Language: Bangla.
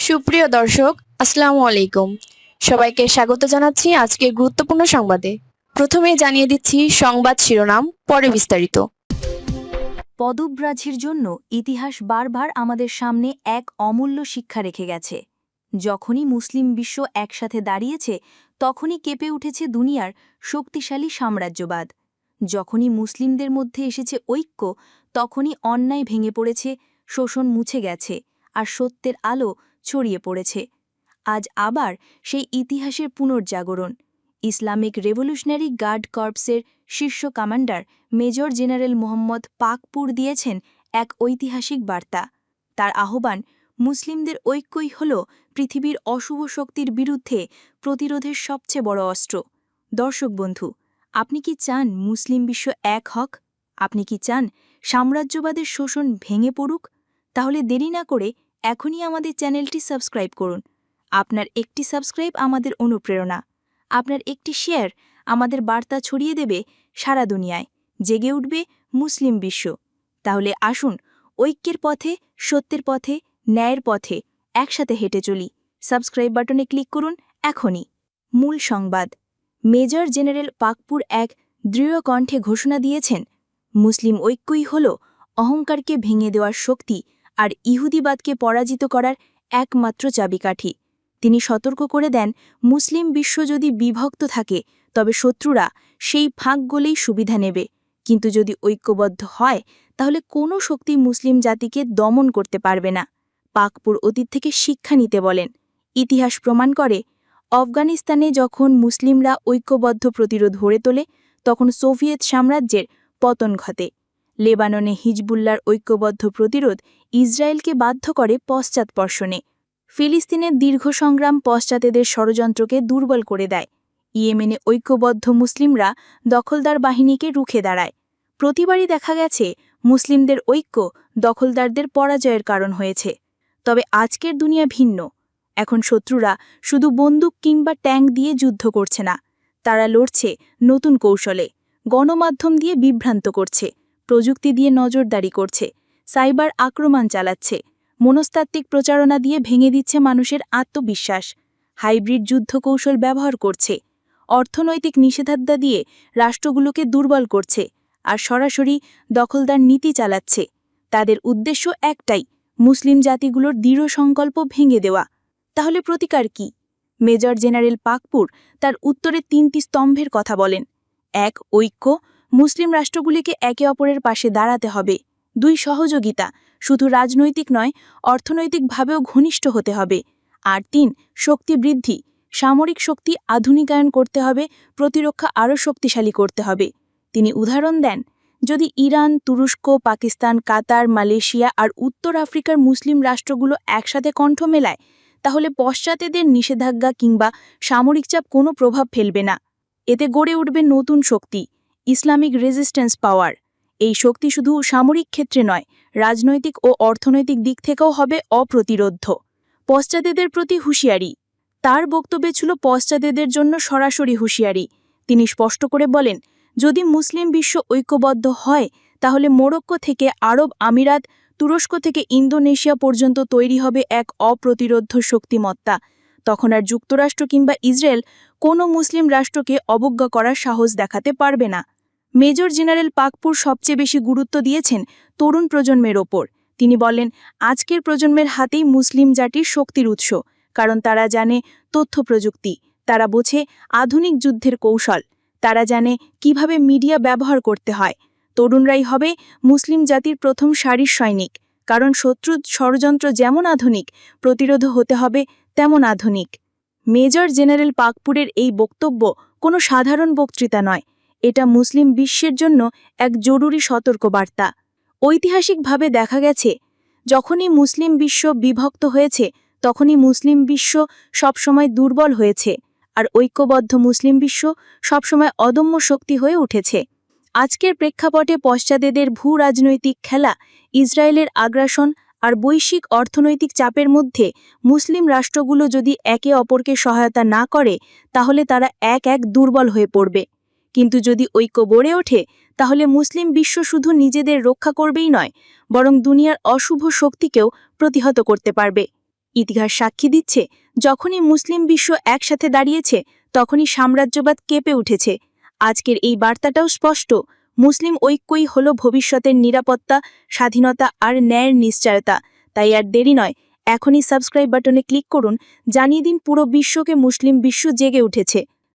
সুপ্রিয় দর্শক, আসসালামু আলাইকুম। সবাইকে স্বাগত জানাচ্ছি আজকের গুরুত্বপূর্ণ সংবাদে। প্রথমেই জানিয়ে দিচ্ছি সংবাদ শিরোনাম, পরে বিস্তারিত। পদব্রাজির জন্য ইতিহাস বারবার আমাদের সামনে এক অমূল্য শিক্ষা রেখে গেছে। যখনই মুসলিম বিশ্ব একসাথে দাঁড়িয়েছে, তখনই কেঁপে উঠেছে দুনিয়ার শক্তিশালী সাম্রাজ্যবাদ। যখনই মুসলিমদের মধ্যে এসেছে ঐক্য, তখনই অন্যায় ভেঙে পড়েছে, শোষণ মুছে গেছে, আর সত্যের আলো ছড়িয়ে পড়েছে। আজ আবার সেই ইতিহাসের পুনর্জাগরণ। ইসলামিক রেভলিউশনারি গার্ড কর্পসের শীর্ষ commander major general Mohammad Pakpour দিয়েছেন এক ঐতিহাসিক বার্তা। তার আহ্বান, মুসলিমদের ঐক্যই হল পৃথিবীর অশুভ শক্তির বিরুদ্ধে প্রতিরোধের সবচেয়ে বড় অস্ত্র। দর্শক বন্ধু, আপনি কি চান মুসলিম বিশ্ব এক হক? আপনি কি চান সাম্রাজ্যবাদের শোষণ ভেঙে পড়ুক? তাহলে দেরি না করে এখনই আমাদের চ্যানেলটি সাবস্ক্রাইব করুন। আপনার একটি সাবস্ক্রাইব আমাদের অনুপ্রেরণা। আপনার একটি শেয়ার আমাদের বার্তা ছড়িয়ে দেবে সারা দুনিয়ায়। জেগে উঠবে মুসলিম বিশ্ব। তাহলে আসুন ঐক্যের পথে, সত্যের পথে, ন্যায়ের পথে একসাথে হেঁটে চলি। সাবস্ক্রাইব বাটনে ক্লিক করুন এখনই। মূল সংবাদ। মেজর জেনারেল পাকপুর এক দৃঢ় কণ্ঠে ঘোষণা দিয়েছেন, মুসলিম ঐক্যই হল অহংকারকে ভেঙে দেওয়ার শক্তি আর ইহুদিবাদকে পরাজিত করার একমাত্র চাবিকাঠি। তিনি সতর্ক করে দেন, মুসলিম বিশ্ব যদি বিভক্ত থাকে তবে শত্রুরা সেই ফাঁকগুলোই সুবিধা নেবে, কিন্তু যদি ঐক্যবদ্ধ হয় তাহলে কোনো শক্তি মুসলিম জাতিকে দমন করতে পারবে না। পাকপুর অতীত থেকে শিক্ষা নিতে বলেন। ইতিহাস প্রমাণ করে, আফগানিস্তানে যখন মুসলিমরা ঐক্যবদ্ধ প্রতিরোধ গড়ে তোলে, তখন সোভিয়েত সাম্রাজ্যের পতন ঘটে। লেবাননে হিজবুল্লার ঐক্যবদ্ধ প্রতিরোধ ইসরায়েলকে বাধ্য করে পশ্চাৎপর্ষণে। ফিলিস্তিনের দীর্ঘ সংগ্রাম পশ্চাতেদের ষড়যন্ত্রকে দুর্বল করে দেয়। ইয়েমেনে ঐক্যবদ্ধ মুসলিমরা দখলদার বাহিনীকে রুখে দাঁড়ায়। প্রতিবারই দেখা গেছে মুসলিমদের ঐক্য দখলদারদের পরাজয়ের কারণ হয়েছে। তবে আজকের দুনিয়া ভিন্ন। এখন শত্রুরা শুধু বন্দুক কিংবা ট্যাঙ্ক দিয়ে যুদ্ধ করছে না, তারা লড়ছে নতুন কৌশলে। গণমাধ্যম দিয়ে বিভ্রান্ত করছে, প্রযুক্তি দিয়ে নজরদারি করছে, সাইবার আক্রমণ চালাচ্ছে, মনস্তাত্ত্বিক প্রচারণা দিয়ে ভেঙে দিচ্ছে মানুষের আত্মবিশ্বাস, হাইব্রিড যুদ্ধ কৌশল ব্যবহার করছে, অর্থনৈতিক নিষেধাজ্ঞা দিয়ে রাষ্ট্রগুলোকে দুর্বল করছে, আর সরাসরি দখলদার নীতি চালাচ্ছে। তাদের উদ্দেশ্য একটাই, মুসলিম জাতিগুলোর দৃঢ় সংকল্প ভেঙে দেওয়া। তাহলে প্রতিকার কি? মেজর জেনারেল পাকপুর তার উত্তরে 3টি স্তম্ভের কথা বলেন। 1. ঐক্য, মুসলিম রাষ্ট্রগুলিকে একে অপরের পাশে দাঁড়াতে হবে। 2. সহযোগিতা, শুধু রাজনৈতিক নয়, অর্থনৈতিকভাবেও ঘনিষ্ঠ হতে হবে। আর 3. শক্তি বৃদ্ধি, সামরিক শক্তি আধুনিকায়ন করতে হবে, প্রতিরক্ষা আরও শক্তিশালী করতে হবে। তিনি উদাহরণ দেন, যদি ইরান, তুরস্ক, পাকিস্তান, কাতার, মালয়েশিয়া আর উত্তর আফ্রিকার মুসলিম রাষ্ট্রগুলো একসাথে কণ্ঠ মেলায়, তাহলে পশ্চাতেদের নিষেধাজ্ঞা কিংবা সামরিক চাপ কোনো প্রভাব ফেলবে না। এতে গড়ে উঠবে নতুন শক্তি, ইসলামিক রেজিস্ট্যান্স পাওয়ার। এই শক্তি শুধু সামরিক ক্ষেত্রে নয়, রাজনৈতিক ও অর্থনৈতিক দিক থেকেও হবে অপ্রতিরোধ্য। পশ্চাতেদের প্রতি হুঁশিয়ারি। তার বক্তব্যে ছিল পশ্চাতেদের জন্য সরাসরি হুঁশিয়ারি। তিনি স্পষ্ট করে বলেন, যদি মুসলিম বিশ্ব ঐক্যবদ্ধ হয় তাহলে মরক্কো থেকে আরব আমিরাত, তুরস্ক থেকে ইন্দোনেশিয়া পর্যন্ত তৈরি হবে এক অপ্রতিরোধ্য শক্তিমত্তা। তখন আর যুক্তরাষ্ট্র কিংবা ইসরায়েল কোনো মুসলিম রাষ্ট্রকে অবজ্ঞা করার সাহস দেখাতে পারবে না। মেজর জেনারেল পাকপুর সবচেয়ে বেশি গুরুত্ব দিয়েছেন তরুণ প্রজন্মের ওপর। তিনি বলেন, আজকের প্রজন্মের হাতেই মুসলিম জাতির শক্তির উৎস, কারণ তারা জানে তথ্য প্রযুক্তি, তারা বোঝে আধুনিক যুদ্ধের কৌশল, তারা জানে কিভাবে মিডিয়া ব্যবহার করতে হয়। তরুণরাই হবে মুসলিম জাতির প্রথম সারির সৈনিক, কারণ শত্রুর ষড়যন্ত্র যেমন আধুনিক, প্রতিরোধ হতে হবে তেমন আধুনিক। মেজর জেনারেল পাকপুরের এই বক্তব্য কোনো সাধারণ বক্তৃতা নয়, এটা মুসলিম বিশ্বের জন্য এক জরুরি সতর্কবার্তা। ঐতিহাসিকভাবে দেখা গেছে, যখনই মুসলিম বিশ্ব বিভক্ত হয়েছে তখনই মুসলিম বিশ্ব সবসময় দুর্বল হয়েছে, আর ঐক্যবদ্ধ মুসলিম বিশ্ব সবসময় অদম্য শক্তি হয়ে উঠেছে। আজকের প্রেক্ষাপটে পশ্চাতেদের ভূ-রাজনৈতিক খেলা, ইসরায়েলের আগ্রাসন আর বৈশ্বিক অর্থনৈতিক চাপের মধ্যে মুসলিম রাষ্ট্রগুলো যদি একে অপরকে সহায়তা না করে তাহলে তারা এক এক দুর্বল হয়ে পড়বে। কিন্তু যদি ঐক্য গড়ে ওঠে তাহলে মুসলিম বিশ্ব শুধু নিজেদের রক্ষা করবেই নয়, বরং দুনিয়ার অশুভ শক্তিকেও প্রতিহত করতে পারবে। ইতিহাস সাক্ষী দিচ্ছে, যখনই মুসলিম বিশ্ব একসাথে দাঁড়িয়েছে তখনই সাম্রাজ্যবাদ কেঁপে উঠেছে। আজকের এই বার্তাটাও স্পষ্ট, মুসলিম ঐক্যই হল ভবিষ্যতের নিরাপত্তা, স্বাধীনতা আর ন্যায়ের নিশ্চয়তা। তাই আর দেরি নয়, এখনই সাবস্ক্রাইব বাটনে ক্লিক করুন, জানিয়ে দিন পুরো বিশ্বকে মুসলিম বিশ্ব জেগে উঠেছে।